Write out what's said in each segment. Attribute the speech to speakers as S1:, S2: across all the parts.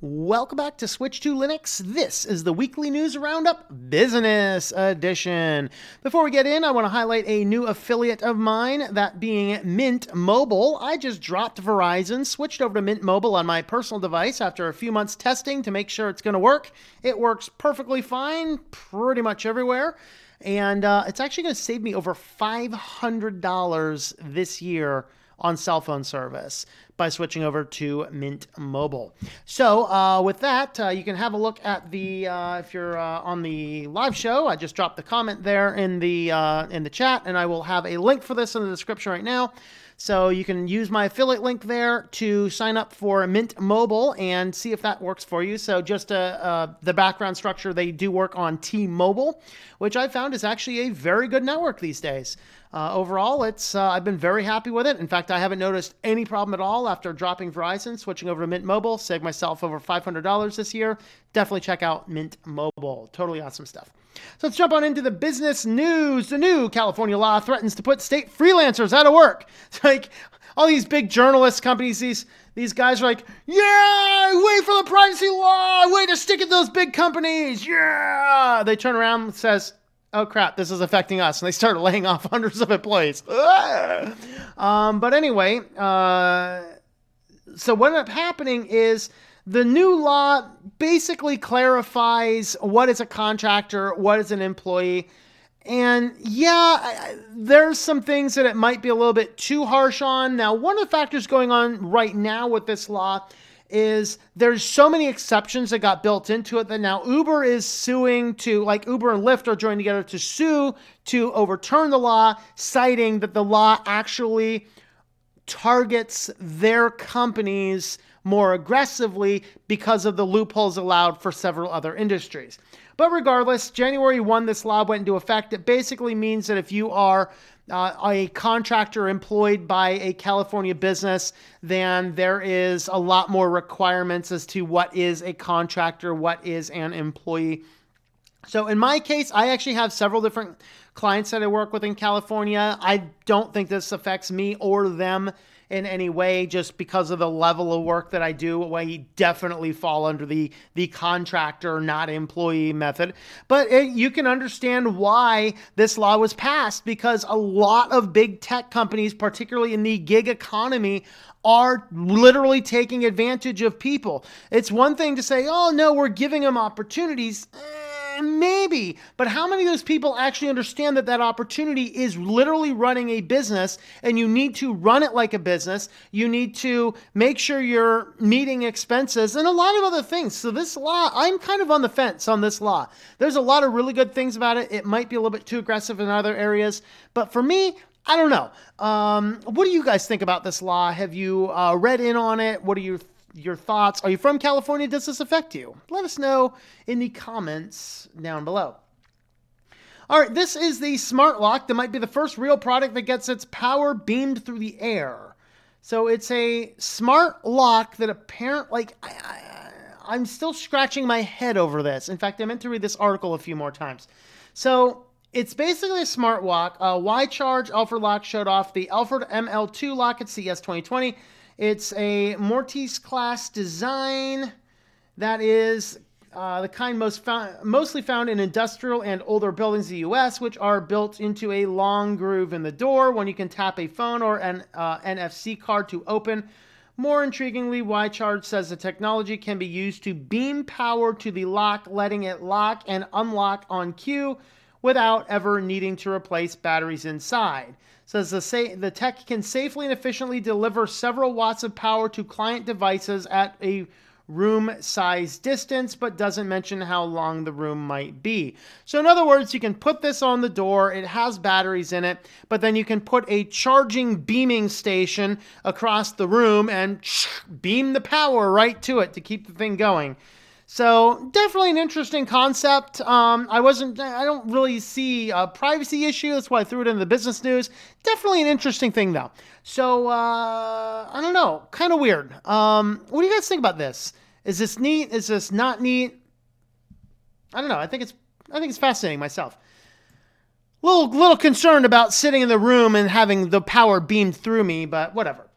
S1: Welcome back to Switch to Linux. This is the weekly news roundup, business edition. Before we get in, I want to highlight a new affiliate of mine, that being Mint Mobile. I just dropped Verizon, switched over to Mint Mobile on my personal device after a few months testing to make sure it's going to work. It works perfectly fine, pretty much everywhere. And it's actually going to save me over $500 this year on cell phone service by switching over to Mint Mobile. So with that, you can have a look at the, if you're on the live show, I just dropped the comment there in the chat, and I will have a link for this in the description right now. So you can use my affiliate link there to sign up for Mint Mobile and see if that works for you. So just the background structure, they do work on T-Mobile, which I found is actually a very good network these days. Overall, I've been very happy with it. In fact, I haven't noticed any problem at all after dropping Verizon, switching over to Mint Mobile, saved myself over $500 this year. Definitely check out Mint Mobile. Totally awesome stuff. So let's jump on into the business news. The new California law threatens to put state freelancers out of work. It's like all these big journalist companies, these guys are like, yeah, wait for the privacy law, way to stick at those big companies, yeah. They turn around and says, oh crap, this is affecting us. And they start laying off hundreds of employees. But anyway, so what ended up happening is the new law basically clarifies what is a contractor, what is an employee. And yeah, there's some things that it might be a little bit too harsh on. Now, one of the factors going on right now with this law is there's so many exceptions that got built into it that now Uber is suing to, like Uber and Lyft are joining together to sue to overturn the law, citing that the law actually targets their companies more aggressively because of the loopholes allowed for several other industries. But regardless, January 1, this law went into effect. It basically means that if you are a contractor employed by a California business, then there is a lot more requirements as to what is a contractor, what is an employee. So in my case, I actually have several different clients that I work with in California. I don't think this affects me or them in any way, just because of the level of work that I do. We definitely fall under the contractor, not employee method. But you can understand why this law was passed, because a lot of big tech companies, particularly in the gig economy, are literally taking advantage of people. It's one thing to say, oh no, we're giving them opportunities. Maybe, but how many of those people actually understand that that opportunity is literally running a business, and you need to run it like a business? You need to make sure you're meeting expenses and a lot of other things. So this law, I'm kind of on the fence on this law. There's a lot of really good things about it. It might be a little bit too aggressive in other areas, but for me, I don't know. What do you guys think about this law? Have you read in on it? What are your thoughts? Are you from California? Does this affect you? Let us know in the comments down below. All right, this is the smart lock that might be the first real product that gets its power beamed through the air. So it's a smart lock that apparently, I'm still scratching my head over this. In fact, I meant to read this article a few more times. So it's basically a smart lock. Y-Charge Alfred Lock showed off the Alfred ML2 lock at CES 2020. It's a Mortise class design that is the kind mostly found in industrial and older buildings in the U.S., which are built into a long groove in the door, one you can tap a phone or an NFC card to open. More intriguingly, Y-Charge says the technology can be used to beam power to the lock, letting it lock and unlock on cue without ever needing to replace batteries inside. Says the tech can safely and efficiently deliver several watts of power to client devices at a room-sized distance, but doesn't mention how long the room might be. So in other words, you can put this on the door, it has batteries in it, but then you can put a charging beaming station across the room and beam the power right to it to keep the thing going. So definitely an interesting concept. I don't really see a privacy issue. That's why I threw it in the business news. Definitely an interesting thing though. So, I don't know, kind of weird. What do you guys think about this? Is this neat? Is this not neat? I don't know. I think it's fascinating myself. Little concerned about sitting in the room and having the power beamed through me, but whatever.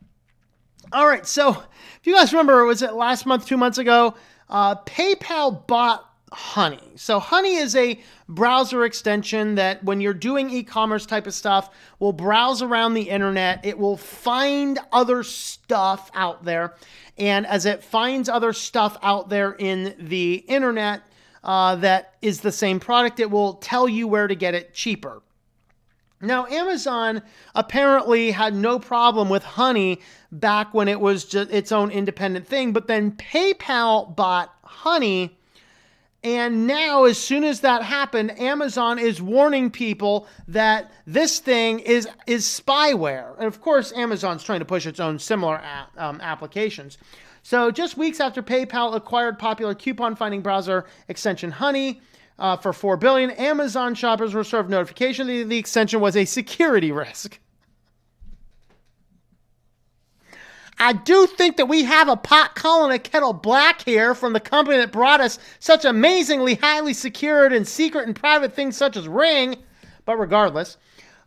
S1: All right. So if you guys remember, was it last month, 2 months ago? PayPal bought Honey. So Honey is a browser extension that when you're doing e-commerce type of stuff, will browse around the internet. It will find other stuff out there. And as it finds other stuff out there in the internet that is the same product, it will tell you where to get it cheaper. Now, Amazon apparently had no problem with Honey back when it was just its own independent thing, but then PayPal bought Honey. And now, as soon as that happened, Amazon is warning people that this thing is spyware. And of course, Amazon's trying to push its own similar applications. So just weeks after PayPal acquired popular coupon finding browser extension Honey for $4 billion, Amazon shoppers were served notification that the extension was a security risk. I do think that we have a pot calling a kettle black here from the company that brought us such amazingly highly secured and secret and private things such as Ring. But regardless,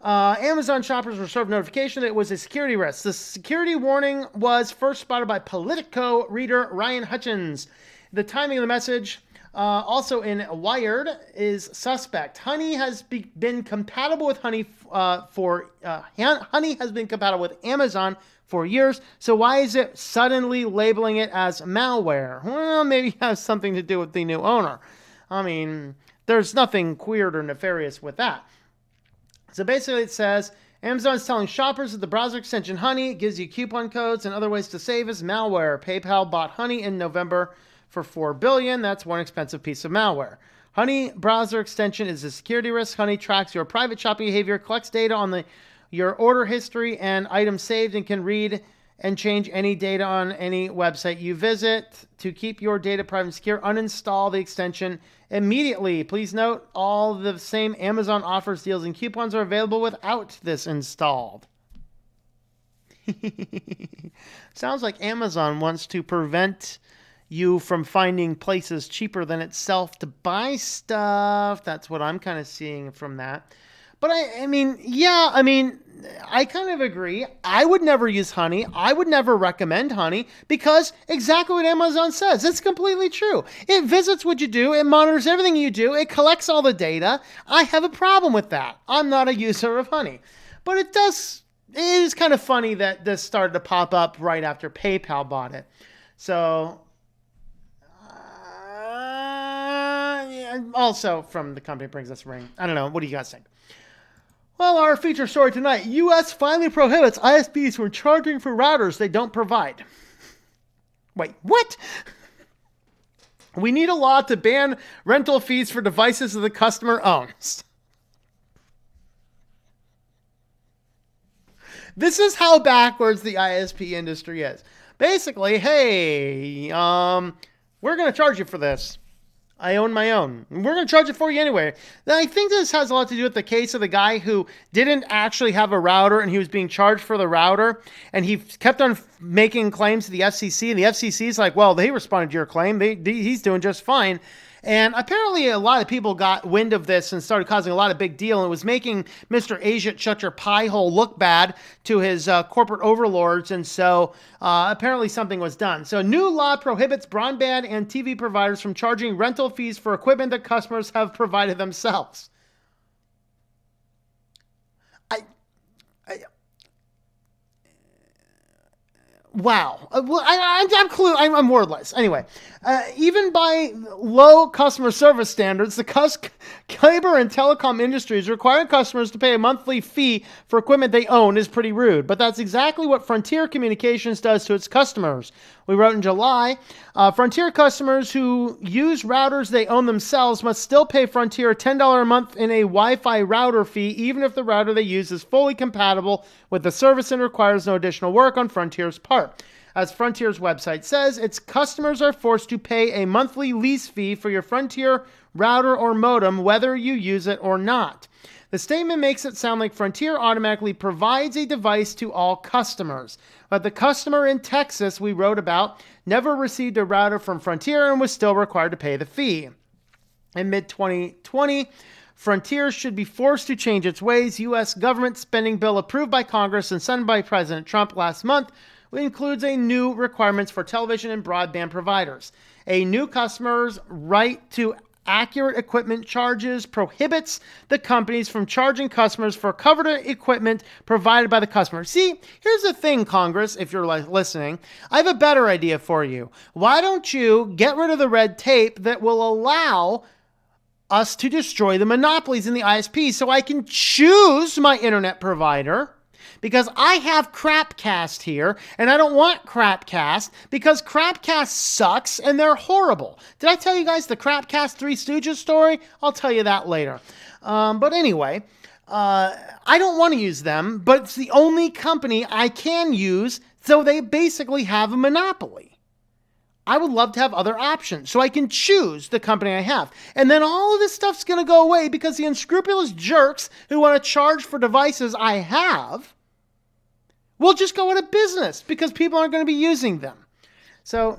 S1: Amazon shoppers were served notification that it was a security risk. The security warning was first spotted by Politico reader Ryan Hutchins. The timing of the message, also in Wired, is suspect. Honey has been compatible with Honey Honey has been compatible with Amazon for years. So why is it suddenly labeling it as malware? Well, maybe it has something to do with the new owner. I mean, there's nothing weird or nefarious with that. So basically it says, Amazon is telling shoppers that the browser extension Honey gives you coupon codes and other ways to save as malware. PayPal bought Honey in November for $4 billion. That's one expensive piece of malware. Honey browser extension is a security risk. Honey tracks your private shopping behavior, collects data on your order history and items saved, and can read and change any data on any website you visit. To keep your data private and secure, uninstall the extension immediately. Please note, all the same Amazon offers, deals, and coupons are available without this installed. Sounds like Amazon wants to prevent you from finding places cheaper than itself to buy stuff. That's what I'm kind of seeing from that. But I kind of agree. I would never use Honey. I would never recommend Honey because exactly what Amazon says. It's completely true. It visits what you do. It monitors everything you do. It collects all the data. I have a problem with that. I'm not a user of Honey. But it is kind of funny that this started to pop up right after PayPal bought it. So, also from the company that brings us Ring. I don't know. What do you guys think? Well, our feature story tonight, U.S. finally prohibits ISPs from charging for routers they don't provide. Wait, what? We need a law to ban rental fees for devices that the customer owns. This is how backwards the ISP industry is. Basically, hey, we're going to charge you for this. I own my own. We're going to charge it for you anyway. I think this has a lot to do with the case of the guy who didn't actually have a router and he was being charged for the router. And he kept on making claims to the FCC. And the FCC is like, well, they responded to your claim. He's doing just fine. And apparently a lot of people got wind of this and started causing a lot of big deal. And it was making Mr. Asia Shut Your Pie Hole look bad to his corporate overlords. And so apparently something was done. So a new law prohibits broadband and TV providers from charging rental fees for equipment that customers have provided themselves. Wow. Well, I'm wordless. Anyway, even by low customer service standards, the cable and telecom industries requiring customers to pay a monthly fee for equipment they own is pretty rude. But that's exactly what Frontier Communications does to its customers. We wrote in July, Frontier customers who use routers they own themselves must still pay Frontier $10 a month in a Wi-Fi router fee, even if the router they use is fully compatible with the service and requires no additional work on Frontier's part. As Frontier's website says, its customers are forced to pay a monthly lease fee for your Frontier router or modem, whether you use it or not. The statement makes it sound like Frontier automatically provides a device to all customers. But the customer in Texas we wrote about never received a router from Frontier and was still required to pay the fee. In mid-2020, Frontier should be forced to change its ways. U.S. government spending bill approved by Congress and signed by President Trump last month includes a new requirements for television and broadband providers. A new customer's right to accurate equipment charges prohibits the companies from charging customers for covered equipment provided by the customer. See, here's the thing, Congress, if you're listening, I have a better idea for you. Why don't you get rid of the red tape that will allow us to destroy the monopolies in the ISPs so I can choose my internet provider? Because I have Crapcast here, and I don't want Crapcast because Crapcast sucks and they're horrible. Did I tell you guys the Crapcast Three Stooges story? I'll tell you that later. But anyway, I don't want to use them, but it's the only company I can use, so they basically have a monopoly. I would love to have other options so I can choose the company I have. And then all of this stuff's going to go away because the unscrupulous jerks who want to charge for devices I have will just go out of business because people aren't going to be using them. So,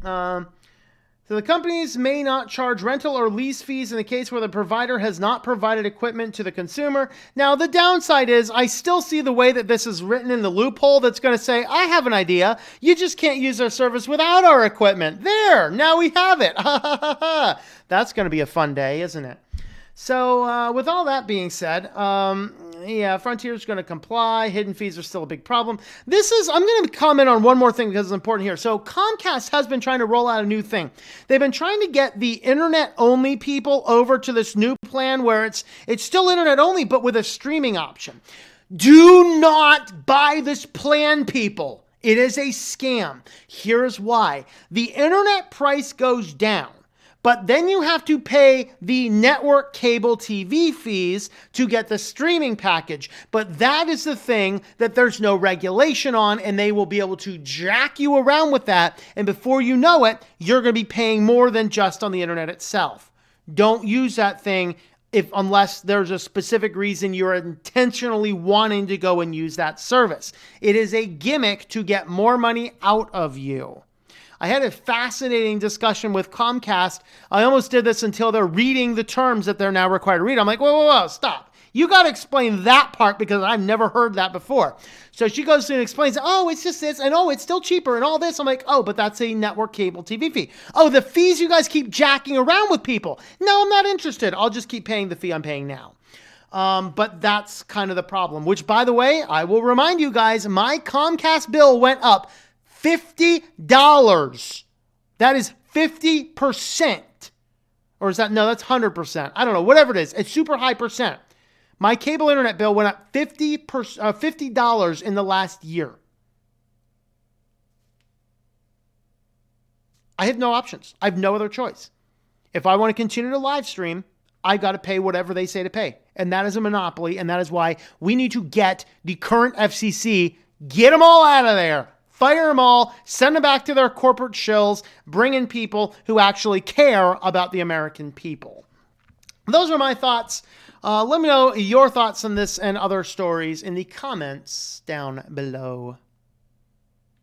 S1: so the companies may not charge rental or lease fees in the case where the provider has not provided equipment to the consumer. Now, the downside is I still see the way that this is written in the loophole that's going to say, I have an idea. You just can't use our service without our equipment. There, now we have it. That's going to be a fun day, isn't it? So with all that being said, Frontier's going to comply. Hidden fees are still a big problem. I'm going to comment on one more thing because it's important here. So Comcast has been trying to roll out a new thing. They've been trying to get the internet-only people over to this new plan where it's still internet-only, but with a streaming option. Do not buy this plan, people. It is a scam. Here's why. The internet price goes down. But then you have to pay the network cable TV fees to get the streaming package. But that is the thing that there's no regulation on, and they will be able to jack you around with that. And before you know it, you're going to be paying more than just on the internet itself. Don't use that thing unless there's a specific reason you're intentionally wanting to go and use that service. It is a gimmick to get more money out of you. I had a fascinating discussion with Comcast. I almost did this until they're reading the terms that they're now required to read. I'm like, whoa, stop. You got to explain that part because I've never heard that before. So she goes through and explains, oh, it's just this, and oh, it's still cheaper, and all this. I'm like, oh, but that's a network cable TV fee. Oh, the fees you guys keep jacking around with people. No, I'm not interested. I'll just keep paying the fee I'm paying now. But that's kind of the problem, which, by the way, I will remind you guys, my Comcast bill went up $50. That is 50%. Or is that, no, that's 100%. I don't know, whatever it is. It's super high percent. My cable internet bill went up $50 in the last year. I have no options. I have no other choice. If I want to continue to live stream, I got to pay whatever they say to pay. And that is a monopoly. And that is why we need to get the current FCC, get them all out of there. Fire them all, send them back to their corporate shills, bring in people who actually care about the American people. Those are my thoughts. Let me know your thoughts on this and other stories in the comments down below.